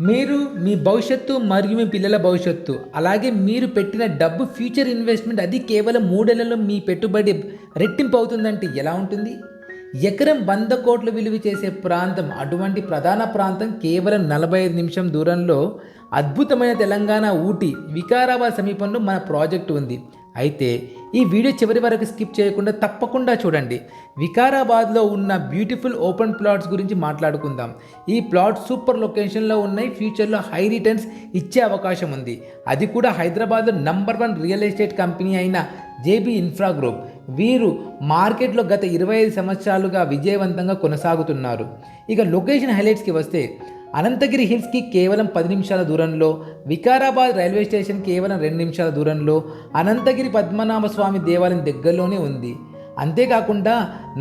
మీరు మీ భవిష్యత్తు మరియు మీ పిల్లల భవిష్యత్తు, అలాగే మీరు పెట్టిన డబ్బు ఫ్యూచర్ ఇన్వెస్ట్మెంట్ అది కేవలం 3 ఏళ్లలో మీ పెట్టుబడి రెట్టింపు అవుతుందంటే ఎలా ఉంటుంది? ఎకరం 100 కోట్లు విలువ చేసే ప్రాంతం, అటువంటి ప్రధాన ప్రాంతం కేవలం 45 నిమిషం దూరంలో అద్భుతమైన తెలంగాణ ఊటీ వికారాబాద్ సమీపంలో మన ప్రాజెక్టు ఉంది. అయితే ఈ వీడియో చివరి వరకు స్కిప్ చేయకుండా తప్పకుండా చూడండి. వికారాబాద్లో ఉన్న బ్యూటిఫుల్ ఓపెన్ ప్లాట్స్ గురించి మాట్లాడుకుందాం. ఈ ప్లాట్స్ సూపర్ లొకేషన్లో ఉన్నాయి. ఫ్యూచర్లో హై రిటర్న్స్ ఇచ్చే అవకాశం ఉంది. అది కూడా హైదరాబాద్లో నంబర్ 1 రియల్ ఎస్టేట్ కంపెనీ అయిన జేబీ ఇన్ఫ్రా గ్రూప్. వీరు మార్కెట్లో గత 25 సంవత్సరాలుగా విజయవంతంగా కొనసాగుతున్నారు. ఇక లొకేషన్ హైలైట్స్కి వస్తే, అనంతగిరి హిల్స్కి కేవలం 10 నిమిషాల దూరంలో, వికారాబాద్ రైల్వే స్టేషన్ కేవలం 2 నిమిషాల దూరంలో, అనంతగిరి పద్మనాభ స్వామి దేవాలయం దగ్గరలోనే ఉంది. అంతేకాకుండా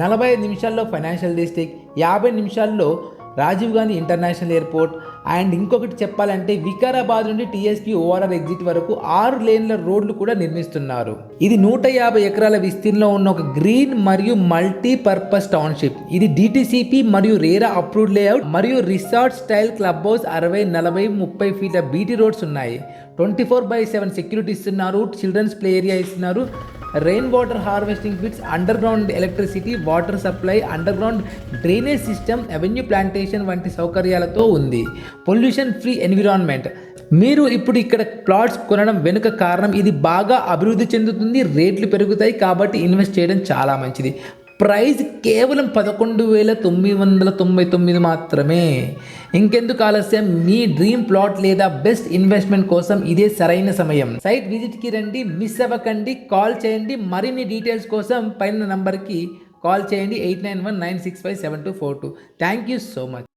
45 నిమిషాల్లో ఫైనాన్షియల్ డిస్ట్రిక్ట్, 50 నిమిషాల్లో Rajiv Gandhi international airport. And ఇంకొకటి చెప్పాలంటే, వికారాబాద్ నుండి టీఎస్పీ ఓఆర్ఆర్ ఎగ్జిట్ వరకు 6 లేన్ల రోడ్లు కూడా నిర్మిస్తున్నారు. ఇది 150 ఎకరాల విస్తీర్ణంలో ఉన్న ఒక గ్రీన్ మరియు మల్టీపర్పస్ టౌన్షిప్. ఇది డిటిసిపి మరియు రేరా అప్రూవ్డ్ లేఅవుట్ మరియు రిసార్ట్ స్టైల్ క్లబ్ హౌస్. 60, 40, 30 ఫీట్ల బీటీ రోడ్స్ ఉన్నాయి. 24/7 సెక్యూరిటీ ఇస్తున్నారు. చిల్డ్రన్స్ ప్లే ఏరియా ఇస్తున్నారు. Rain water harvesting pits, underground electricity, water supply, underground drainage system, avenue plantation వంటి సౌకర్యాలతో ఉంది. Pollution free environment. మీరు ఇప్పుడు ఇక్కడ ప్లాట్స్ కొనడం వెనుక కారణం, ఇది బాగా అభివృద్ధి చెందుతుంది, రేట్లు పెరుగుతాయి కాబట్టి ఇన్వెస్ట్ చేయడం చాలా మంచిది. ప్రైస్ కేవలం 11,999 మాత్రమే. ఇంకెందుకు ఆలస్యం, మీ డ్రీమ్ ప్లాట్ లేదా బెస్ట్ ఇన్వెస్ట్మెంట్ కోసం ఇదే సరైన సమయం. సైట్ విజిట్కి రండి, మిస్ అవ్వకండి, కాల్ చేయండి. మరిన్ని డీటెయిల్స్ కోసం పైన నంబర్కి కాల్ చేయండి. 8919657242. Thank you so much.